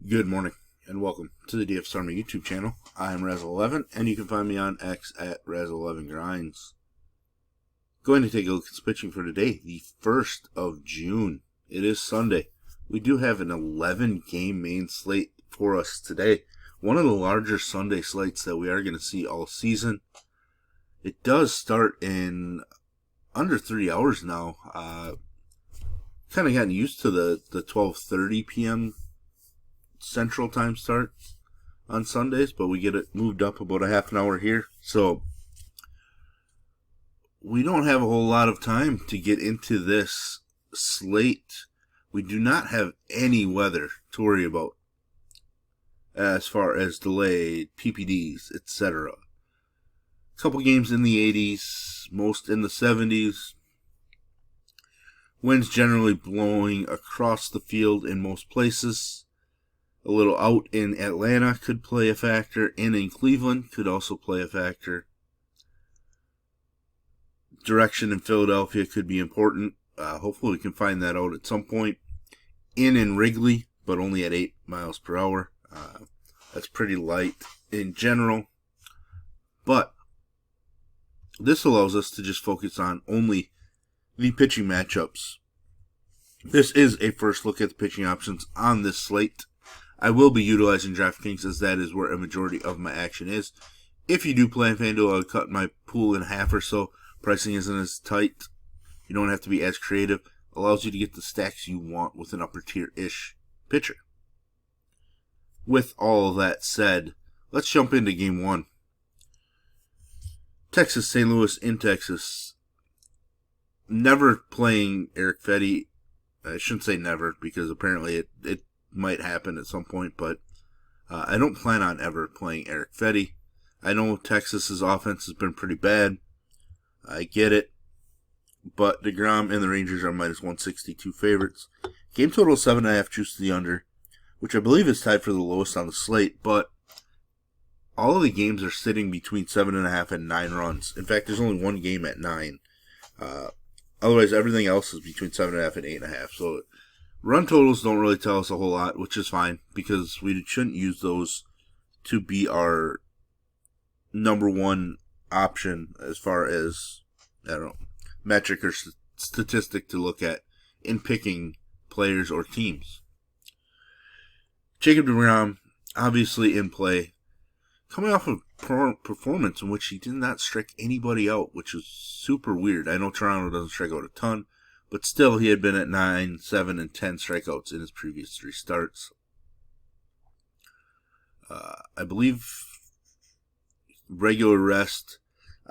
Good morning, and welcome to the DFS Army YouTube channel. I am Razzle11, and you can find me on X at Razzle11Grinds. Going to take a look at the pitching for today, the 1st of June. It is Sunday. We do have an 11-game main slate for us today. One of the larger Sunday slates that we are going to see all season. It does start in under 3 hours now. Kind of gotten used to the 12:30 p.m. Central Time start on Sundays, but we get it moved up about a half an hour here. So we don't have a whole lot of time to get into this slate. We do not have any weather to worry about as far as delayed PPDs, etc. A couple games in the 80s, most in the 70s. Winds generally blowing across the field in most places. A little out in Atlanta could play a factor, and in Cleveland could also play a factor. Direction in Philadelphia could be important. Hopefully we can find that out at some point. In Wrigley, but only at 8 miles per hour. That's pretty light in general. But this allows us to just focus on only the pitching matchups. This is a first look at the pitching options on this slate. I will be utilizing DraftKings as that is where a majority of my action is. If you do play on FanDuel, I'll cut my pool in half or so. Pricing isn't as tight. You don't have to be as creative. Allows you to get the stacks you want with an upper tier-ish pitcher. With all that said, let's jump into game one. Texas, St. Louis in Texas. Never playing Eric Fetty. I shouldn't say never because apparently it might happen at some point, but I don't plan on ever playing Eric Fetty. I know Texas's offense has been pretty bad. I get it. But deGrom and the Rangers are minus 162 favorites. Game total 7.5 juice to the under, which I believe is tied for the lowest on the slate, but all of the games are sitting between 7.5 and 9 runs. In fact, there's only one game at 9. Otherwise, everything else is between 7.5 and 8.5. So run totals don't really tell us a whole lot, which is fine, because we shouldn't use those to be our number one option as far as, I don't know, metric or statistic to look at in picking players or teams. Jacob deGrom, obviously in play, coming off of performance in which he did not strike anybody out, which is super weird. I know Toronto doesn't strike out a ton, but still, he had been at 9, 7, and 10 strikeouts in his previous 3 starts. I believe regular rest,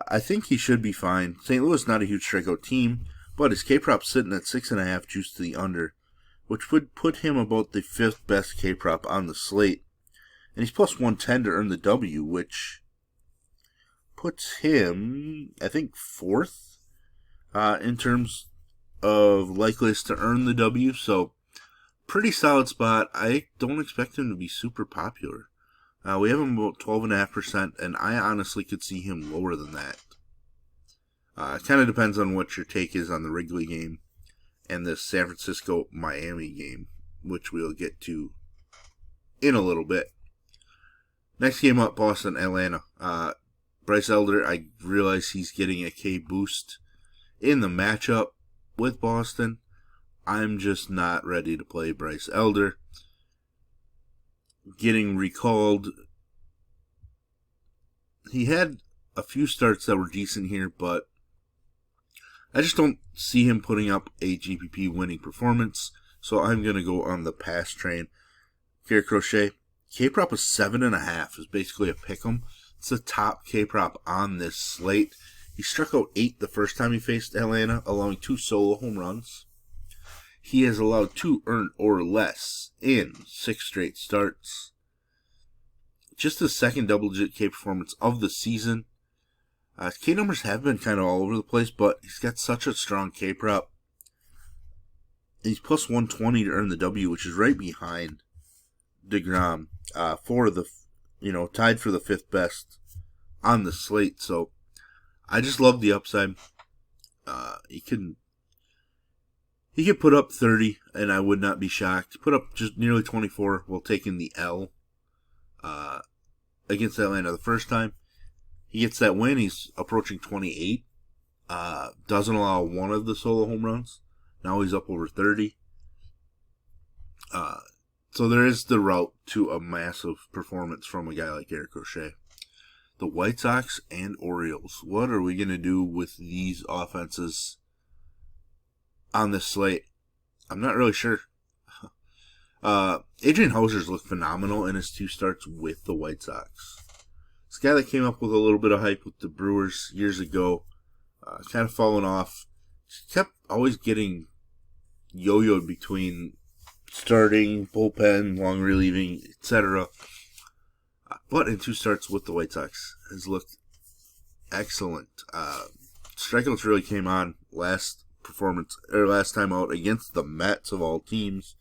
I think he should be fine. St. Louis not a huge strikeout team, but his K-prop's sitting at 6.5 juice to the under, which would put him about the 5th best K-prop on the slate. And he's plus 110 to earn the W, which puts him, I think, 4th in terms of likeliest to earn the W, so pretty solid spot. I don't expect him to be super popular. We have him about 12.5%, and I honestly could see him lower than that. It kind of depends on what your take is on the Wrigley game and the San Francisco-Miami game, which we'll get to in a little bit. Next game up, Boston, Atlanta. Bryce Elder, I realize he's getting a K boost in the matchup with Boston. I'm just not ready to play Bryce Elder. Getting recalled. He had a few starts that were decent here, but I just don't see him putting up a GPP winning performance, so I'm going to go on the pass train. Kris Kroce, K-prop of 7.5 is basically a pick'em. It's the top K-prop on this slate. He struck out 8 the first time he faced Atlanta, allowing 2 solo home runs. He has allowed 2 earned or less in 6 straight starts. Just his second double-digit K performance of the season. His K numbers have been kind of all over the place, but he's got such a strong K prop. He's plus 120 to earn the W, which is right behind deGrom for the, tied for the 5th best on the slate. So I just love the upside. He He could put up 30, and I would not be shocked. Put up just nearly 24 while taking the L against Atlanta the first time. He gets that win. He's approaching 28. Doesn't allow one of the solo home runs. Now he's up over 30. So there is the route to a massive performance from a guy like Kris Kroce. The White Sox and Orioles. What are we going to do with these offenses on this slate? I'm not really sure. Adrien Howers looked phenomenal in his 2 starts with the White Sox. This guy that came up with a little bit of hype with the Brewers years ago, kind of fallen off. Kept always getting yo-yoed between starting, bullpen, long relieving, etc. But in 2 starts with the White Sox has looked excellent. Strikeouts really came on last time out against the Mets of all teams.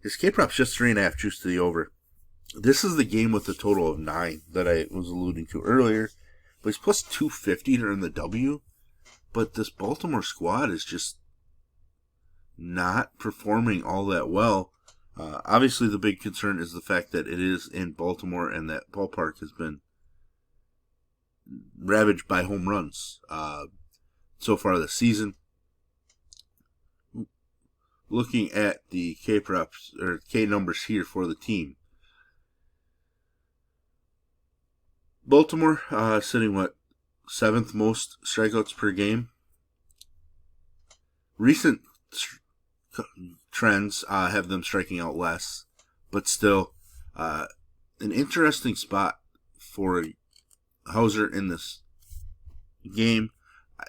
His K-prop's just 3.5 juice to the over. This is the game with a total of 9 that I was alluding to earlier. But he's plus 250 to earn the W. But this Baltimore squad is just not performing all that well. Obviously, the big concern is the fact that it is in Baltimore and that ballpark has been ravaged by home runs so far this season. Looking at the K props or K numbers here for the team, Baltimore sitting 7th most strikeouts per game. Recent trends have them striking out less, but still an interesting spot for Hauser in this game. I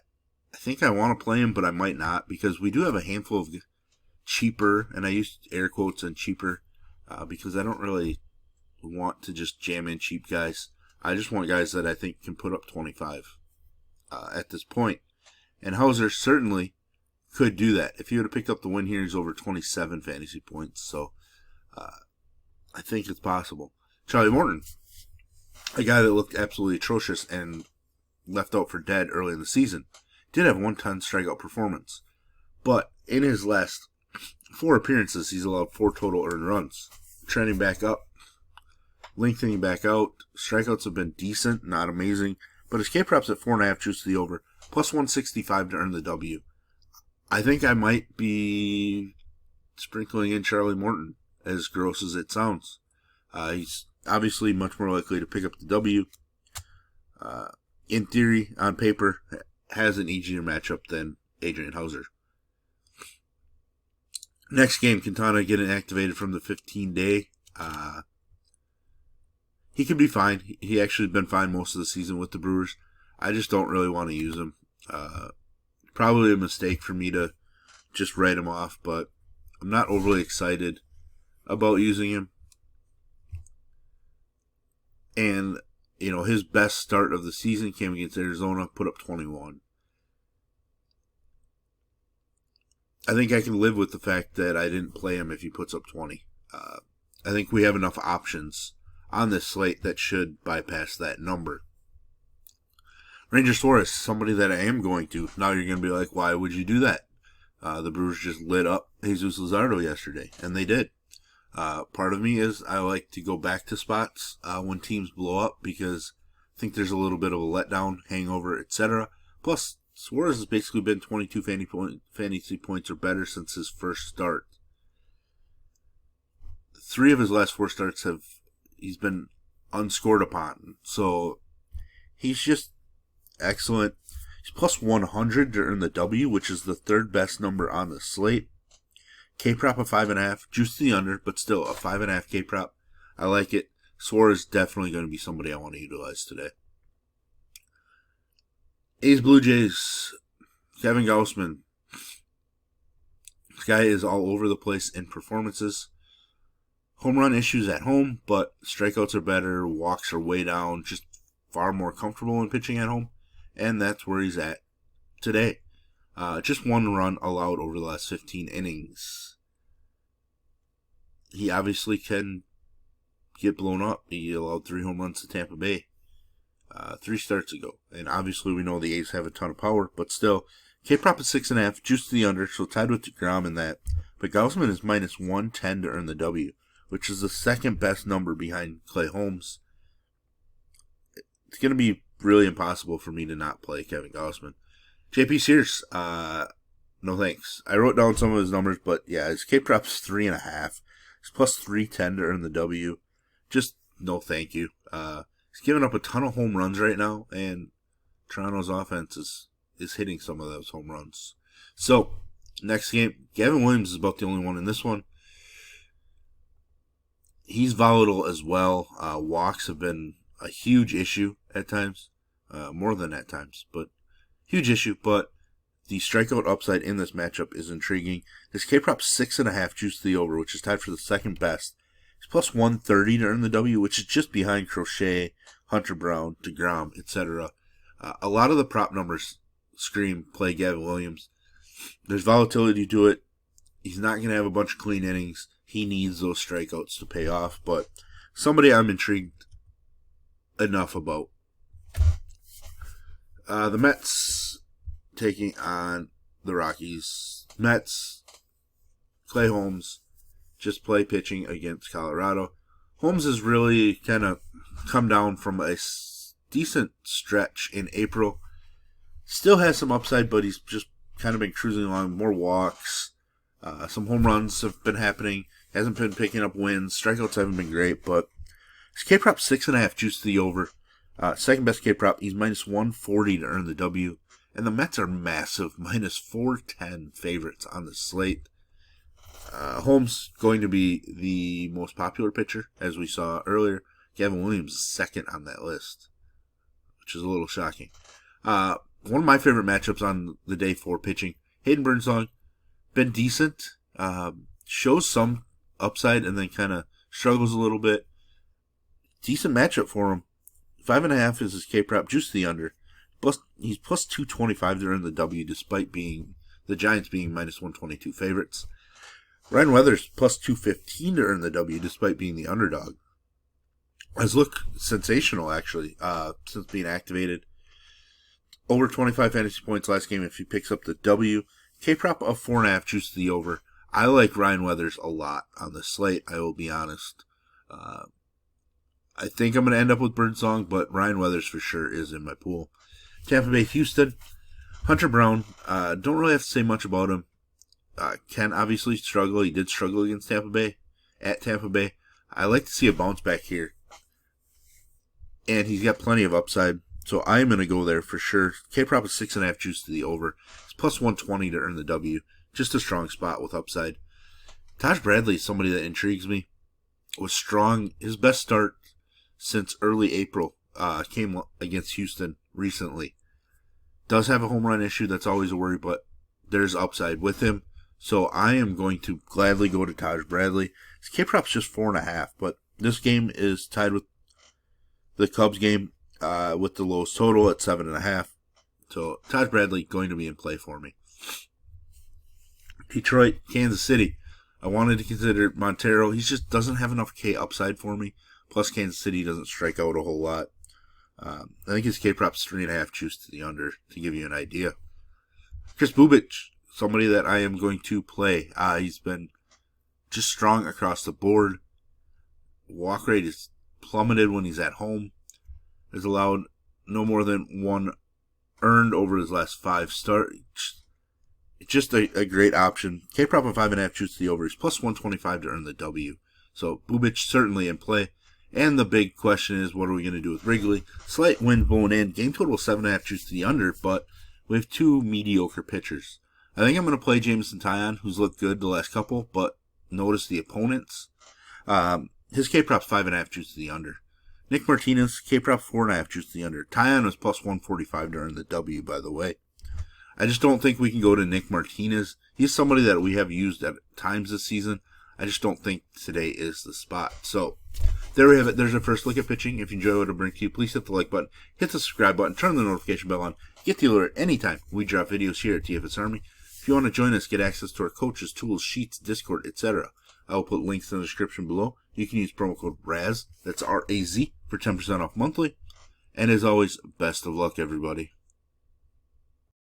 think I want to play him, but I might not because we do have a handful of cheaper, and I use air quotes on cheaper because I don't really want to just jam in cheap guys. I just want guys that I think can put up 25 at this point. And Hauser certainly could do that. If he would have picked up the win here, he's over 27 fantasy points. So I think it's possible. Charlie Morton, a guy that looked absolutely atrocious and left out for dead early in the season, did have 110 strikeout performance. But in his last 4 appearances, he's allowed 4 total earned runs. Trending back up, lengthening back out. Strikeouts have been decent, not amazing. But his K-prop's at 4.5 juice to the over, plus 165 to earn the W. I think I might be sprinkling in Charlie Morton, as gross as it sounds. He's obviously much more likely to pick up the W. In theory, on paper, has an easier matchup than Adrien Howers. Next game, Quintana getting activated from the 15-day. He could be fine. He actually been fine most of the season with the Brewers. I just don't really want to use him. Probably a mistake for me to just write him off, but I'm not overly excited about using him. And, his best start of the season came against Arizona, put up 21. I think I can live with the fact that I didn't play him if he puts up 20. I think we have enough options on this slate that should bypass that number. Ranger Suarez, somebody that I am going to. Now you're going to be like, why would you do that? The Brewers just lit up Jesus Luzardo yesterday, and they did. Part of me is I like to go back to spots when teams blow up because I think there's a little bit of a letdown, hangover, etc. Plus, Suarez has basically been 22 fantasy points or better since his first start. 3 of his last 4 starts he's been unscored upon. So he's just excellent. He's plus 100 to earn the W, which is the 3rd best number on the slate. K-prop of 5.5, juice to the under, but still a 5.5 K-prop. I like it. Suarez is definitely going to be somebody I want to utilize today. A's Blue Jays, Kevin Gausman. This guy is all over the place in performances. Home run issues at home, but strikeouts are better, walks are way down, just far more comfortable in pitching at home. And that's where he's at today. Just 1 run allowed over the last 15 innings. He obviously can get blown up. He allowed 3 home runs to Tampa Bay 3 starts ago. And obviously we know the A's have a ton of power, but still, K-prop is 6.5, juice to the under, so tied with deGrom in that. But Gausman is minus 110 to earn the W, which is the second best number behind Klay Holmes. It's going to be really impossible for me to not play Kevin Gausman. JP Sears, no thanks. I wrote down some of his numbers, but yeah, his K-prop's 3.5. He's plus 310 to earn the W. Just no thank you. He's giving up a ton of home runs right now, and Toronto's offense is hitting some of those home runs. So, next game, Gavin Williams is about the only one in this one. He's volatile as well. Walks have been a huge issue at times. More than at times, but huge issue. But the strikeout upside in this matchup is intriguing. This K-prop 6.5 juice to the over, which is tied for the second best. He's plus 130 to earn the W, which is just behind Kroce, Hunter Brown, deGrom, etc. A lot of the prop numbers scream play Gavin Williams. There's volatility to it. He's not going to have a bunch of clean innings. He needs those strikeouts to pay off, but somebody I'm intrigued enough about. The Mets taking on the Rockies. Mets, Klay Holmes, just play pitching against Colorado. Holmes has really kind of come down from a decent stretch in April. Still has some upside, but he's just kind of been cruising along. More walks. Some home runs have been happening. Hasn't been picking up wins. Strikeouts haven't been great, but his K-prop 6.5 juice to the over. Second best K-prop. He's minus 140 to earn the W. And the Mets are massive, minus 410 favorites on the slate. Holmes going to be the most popular pitcher, as we saw earlier. Gavin Williams is second on that list, which is a little shocking. One of my favorite matchups on the day for pitching, Hayden Burnsong, been decent, shows some upside and then kind of struggles a little bit. Decent matchup for him. 5.5 is his K-prop, juice to the under. Plus, he's plus 225 to earn the W, despite being the Giants being minus 122 favorites. Ryan Weathers plus 215 to earn the W, despite being the underdog. Has looked sensational, actually, since being activated. Over 25 fantasy points last game if he picks up the W. K-prop of 4.5, juice to the over. I like Ryan Weathers a lot on the slate, I will be honest. I think I'm going to end up with Burnsong, but Ryan Weathers for sure is in my pool. Tampa Bay, Houston. Hunter Brown, don't really have to say much about him. Can obviously struggle. He did struggle against Tampa Bay, at Tampa Bay. I like to see a bounce back here. And he's got plenty of upside, so I'm going to go there for sure. K-prop is 6.5 juice to the over. It's plus 120 to earn the W. Just a strong spot with upside. Taj Bradley is somebody that intrigues me. Was strong. His best start since early April came against Houston recently. Does have a home run issue. That's always a worry, but there's upside with him. So I am going to gladly go to Taj Bradley. His K-prop's just 4.5, but this game is tied with the Cubs game with the lowest total at 7.5. So Taj Bradley going to be in play for me. Detroit, Kansas City. I wanted to consider Montero. He just doesn't have enough K upside for me. Plus Kansas City doesn't strike out a whole lot. I think his K-prop's 3.5 juice to the under, to give you an idea. Kris Bubic, somebody that I am going to play. He's been just strong across the board. Walk rate is plummeted when he's at home. Has allowed no more than one earned over his last 5 starts. Just a great option. K-prop of 5.5 juice to the over. He's plus 125 to earn the W. So Bubic certainly in play. And the big question is, what are we going to do with Wrigley? Slight wind blowing in. Game total 7.5 juice to the under, but we have 2 mediocre pitchers. I think I'm going to play Jameson Taillon, who's looked good the last couple, but notice the opponents. His K-prop's 5.5 juice to the under. Nick Martinez, K-prop 4.5 juice to the under. Taillon was plus 145 to earn the W, by the way. I just don't think we can go to Nick Martinez. He's somebody that we have used at times this season. I just don't think today is the spot. So, there we have it. There's our first look at pitching. If you enjoy what I bring to you, please hit the like button, hit the subscribe button, turn the notification bell on, get the alert anytime we drop videos here at DFS Army. If you want to join us, get access to our coaches, tools, sheets, Discord, etc. I will put links in the description below. You can use promo code RAZ, that's R-A-Z, for 10% off monthly. And as always, best of luck, everybody.